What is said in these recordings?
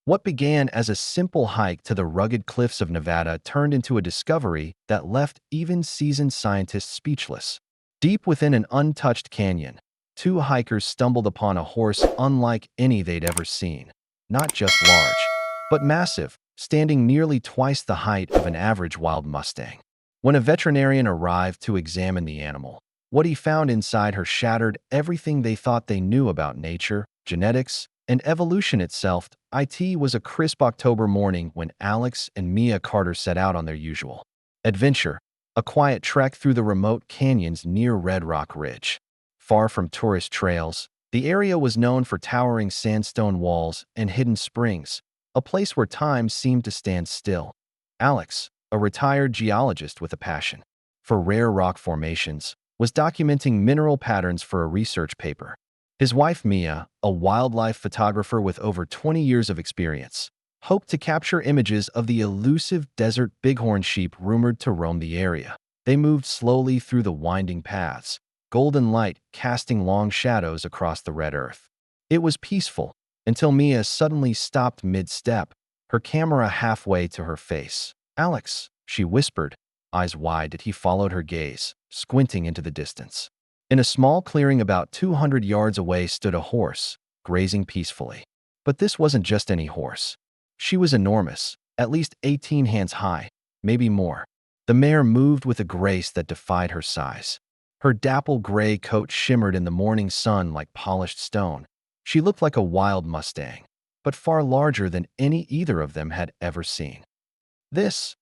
What began as a simple hike to the rugged cliffs of Nevada turned into a discovery that left even seasoned scientists speechless. Deep within an untouched canyon, two hikers stumbled upon a horse unlike any they'd ever seen. Not just large, but massive, standing nearly twice the height of an average wild Mustang. When a veterinarian arrived to examine the animal, what he found inside her shattered everything they thought they knew about nature, genetics, and evolution itself. It was a crisp October morning when Alex and Mia Carter set out on their usual adventure, a quiet trek through the remote canyons near Red Rock Ridge. Far from tourist trails, the area was known for towering sandstone walls and hidden springs, a place where time seemed to stand still. Alex, a retired geologist with a passion for rare rock formations, was documenting mineral patterns for a research paper. His wife Mia, a wildlife photographer with over 20 years of experience, hoped to capture images of the elusive desert bighorn sheep rumored to roam the area. They moved slowly through the winding paths, golden light casting long shadows across the red earth. It was peaceful until Mia suddenly stopped mid-step, her camera halfway to her face. "Alex," she whispered, eyes wide as he followed her gaze, squinting into the distance. In a small clearing about 200 yards away stood a horse, grazing peacefully. But this wasn't just any horse. She was enormous, at least 18 hands high, maybe more. The mare moved with a grace that defied her size. Her dapple gray coat shimmered in the morning sun like polished stone. She looked like a wild Mustang, but far larger than any either of them had ever seen. This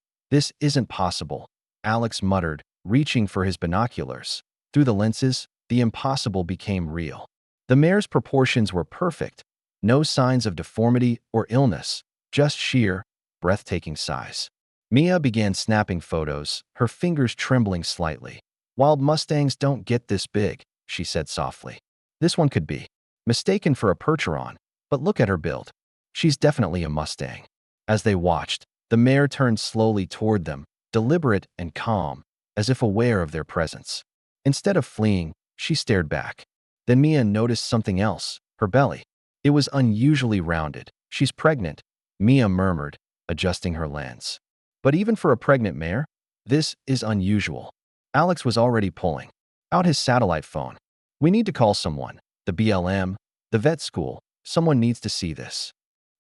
isn't possible," Alex muttered, reaching for his binoculars. Through the lenses, the impossible became real. The mare's proportions were perfect, no signs of deformity or illness, just sheer, breathtaking size. Mia began snapping photos, her fingers trembling slightly. "Wild Mustangs don't get this big," she said softly. "This one could be mistaken for a Percheron, but look at her build. She's definitely a Mustang." As they watched, the mare turned slowly toward them, deliberate and calm, as if aware of their presence. Instead of fleeing, she stared back. Then Mia noticed something else, her belly. It was unusually rounded. "She's pregnant," Mia murmured, adjusting her lens. "But even for a pregnant mare, this is unusual." Alex was already pulling out his satellite phone. "We need to call someone. The BLM, the vet school. Someone needs to see this."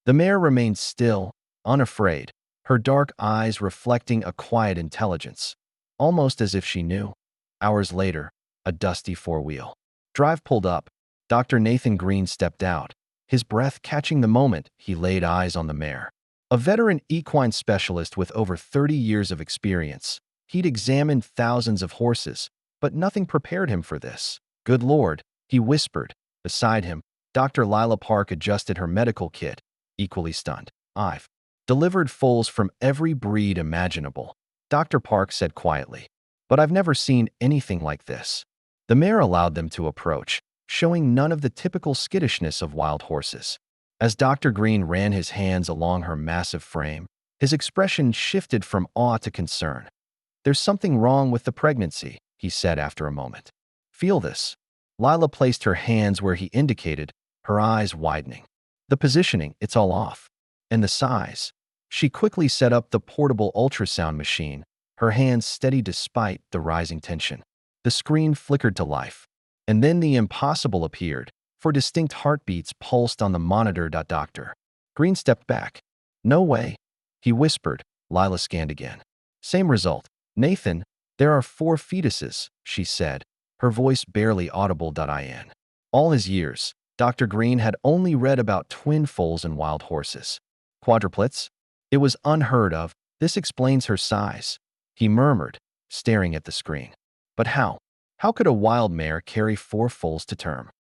The mare remained still, unafraid, her dark eyes reflecting a quiet intelligence, almost as if she knew. Hours later, a dusty four-wheel drive pulled up. Dr. Nathan Green stepped out, his breath catching the moment he laid eyes on the mare. A veteran equine specialist with over 30 years of experience, he'd examined thousands of horses, but nothing prepared him for this. "Good Lord," he whispered. Beside him, Dr. Lila Park adjusted her medical kit, equally stunned. "I've delivered foals from every breed imaginable," Dr. Park said quietly. "But I've never seen anything like this." The mare allowed them to approach, showing none of the typical skittishness of wild horses. As Dr. Green ran his hands along her massive frame, his expression shifted from awe to concern. "There's something wrong with the pregnancy," he said after a moment. "Feel this." Lila placed her hands where he indicated, her eyes widening. "The positioning, it's all off. And the size." She quickly set up the portable ultrasound machine, her hands steady despite the rising tension. The screen flickered to life. And then the impossible appeared, for distinct heartbeats pulsed on the monitor. Dr. Green stepped back. "No way," he whispered. Lila scanned again. "Same result. Nathan, there are 4 fetuses," she said, her voice barely audible. In all his years, Dr. Green had only read about twin foals in wild horses. Quadruplets? It was unheard of. "This explains her size," he murmured, staring at the screen. "But how? How could a wild mare carry 4 foals to term?"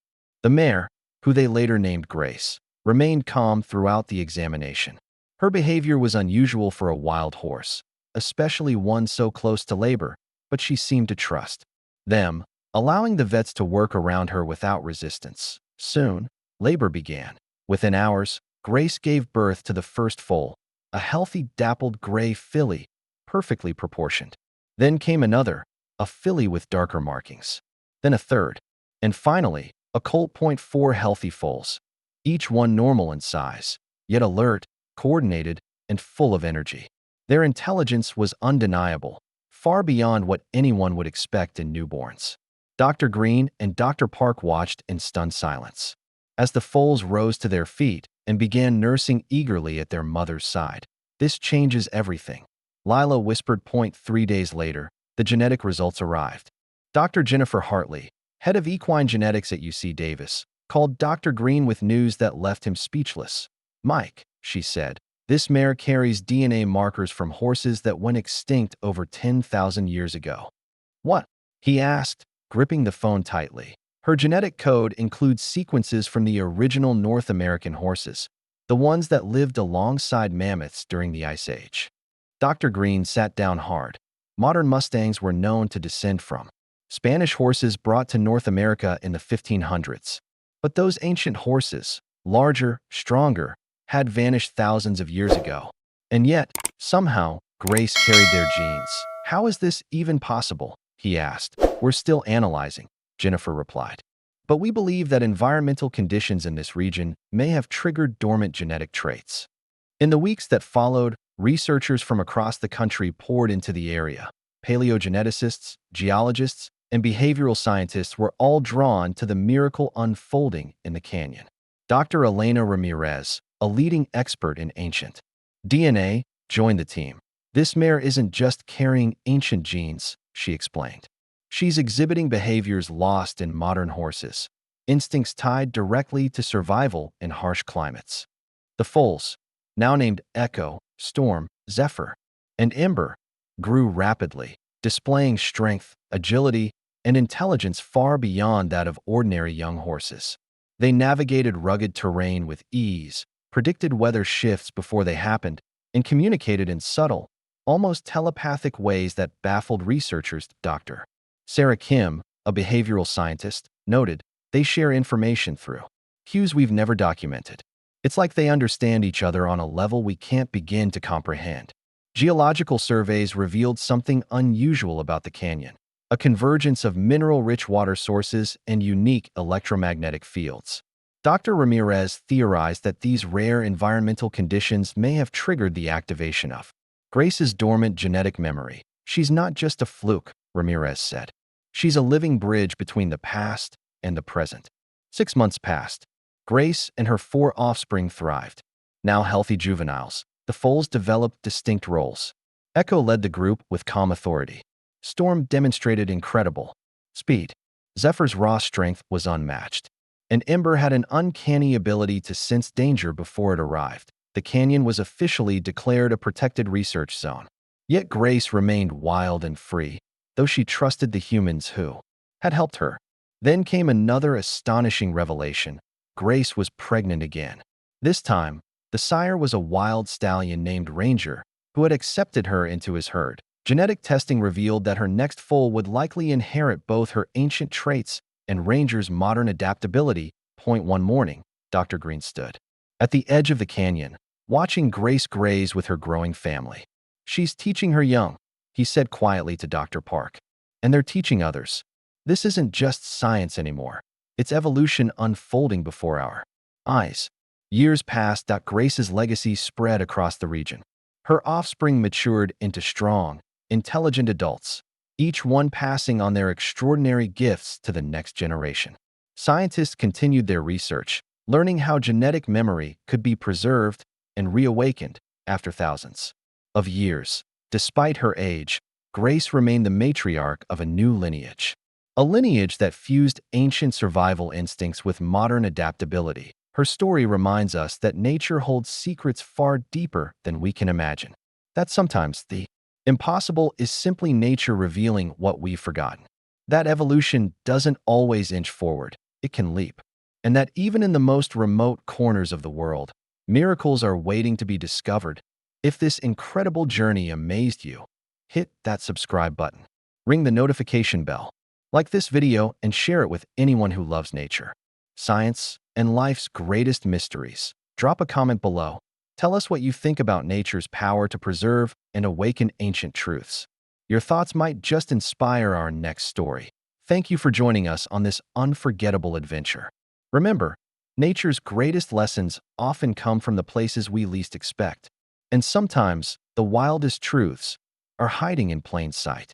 The mare, who they later named Grace, remained calm throughout the examination. Her behavior was unusual for a wild horse, especially one so close to labor, but she seemed to trust them, allowing the vets to work around her without resistance. Soon, labor began. Within hours, Grace gave birth to the first foal, a healthy dappled gray filly, perfectly proportioned. Then came another, a filly with darker markings. Then a third. And finally, a colt. 4 healthy foals, each one normal in size, yet alert, coordinated and full of energy. Their intelligence was undeniable, far beyond what anyone would expect in newborns. Dr. Green and Dr. Park watched in stunned silence as the foals rose to their feet and began nursing eagerly at their mother's side. "This changes everything," Lila whispered. 3 days later, the genetic results arrived. Dr. Jennifer Hartley, head of equine genetics at UC Davis, called Dr. Green with news that left him speechless. "Mike," she said, "this mare carries DNA markers from horses that went extinct over 10,000 years ago." "What?" he asked, gripping the phone tightly. "Her genetic code includes sequences from the original North American horses, the ones that lived alongside mammoths during the Ice Age." Dr. Green sat down hard. Modern Mustangs were known to descend from Spanish horses brought to North America in the 1500s. But those ancient horses, larger, stronger, had vanished thousands of years ago. And yet, somehow, Grace carried their genes. "How is this even possible?" he asked. "We're still analyzing," Jennifer replied. "But we believe that environmental conditions in this region may have triggered dormant genetic traits." In the weeks that followed, researchers from across the country poured into the area. Paleogeneticists, geologists, and behavioral scientists were all drawn to the miracle unfolding in the canyon. Dr. Elena Ramirez, a leading expert in ancient DNA, joined the team. "This mare isn't just carrying ancient genes," she explained. "She's exhibiting behaviors lost in modern horses, instincts tied directly to survival in harsh climates." The foals, now named Echo, Storm, Zephyr, and Ember, grew rapidly, displaying strength, agility, and intelligence far beyond that of ordinary young horses. They navigated rugged terrain with ease, predicted weather shifts before they happened, and communicated in subtle, almost telepathic ways that baffled researchers. Dr. Sarah Kim, a behavioral scientist, noted, "They share information through cues we've never documented. It's like they understand each other on a level we can't begin to comprehend." Geological surveys revealed something unusual about the canyon: a convergence of mineral-rich water sources and unique electromagnetic fields. Dr. Ramirez theorized that these rare environmental conditions may have triggered the activation of Grace's dormant genetic memory. "She's not just a fluke," Ramirez said. "She's a living bridge between the past and the present." 6 months passed. Grace and her 4 offspring thrived. Now healthy juveniles, the foals developed distinct roles. Echo led the group with calm authority. Storm demonstrated incredible speed. Zephyr's raw strength was unmatched. And Ember had an uncanny ability to sense danger before it arrived. The canyon was officially declared a protected research zone. Yet Grace remained wild and free, though she trusted the humans who had helped her. Then came another astonishing revelation. Grace was pregnant again. This time, the sire was a wild stallion named Ranger, who had accepted her into his herd. Genetic testing revealed that her next foal would likely inherit both her ancient traits and Ranger's modern adaptability. One morning, Dr. Green stood at the edge of the canyon, watching Grace graze with her growing family. "She's teaching her young," he said quietly to Dr. Park. "And they're teaching others. This isn't just science anymore. It's evolution unfolding before our eyes." Years passed. Grace's legacy spread across the region. Her offspring matured into strong, intelligent adults, each one passing on their extraordinary gifts to the next generation. Scientists continued their research, learning how genetic memory could be preserved and reawakened after thousands of years. Despite her age, Grace remained the matriarch of a new lineage. A lineage that fused ancient survival instincts with modern adaptability. Her story reminds us that nature holds secrets far deeper than we can imagine. That sometimes the impossible is simply nature revealing what we've forgotten. That evolution doesn't always inch forward, it can leap. And that even in the most remote corners of the world, miracles are waiting to be discovered. If this incredible journey amazed you, hit that subscribe button. Ring the notification bell. Like this video and share it with anyone who loves nature, science, and life's greatest mysteries. Drop a comment below. Tell us what you think about nature's power to preserve and awaken ancient truths. Your thoughts might just inspire our next story. Thank you for joining us on this unforgettable adventure. Remember, Nature's greatest lessons often come from the places we least expect, and sometimes the wildest truths are hiding in plain sight.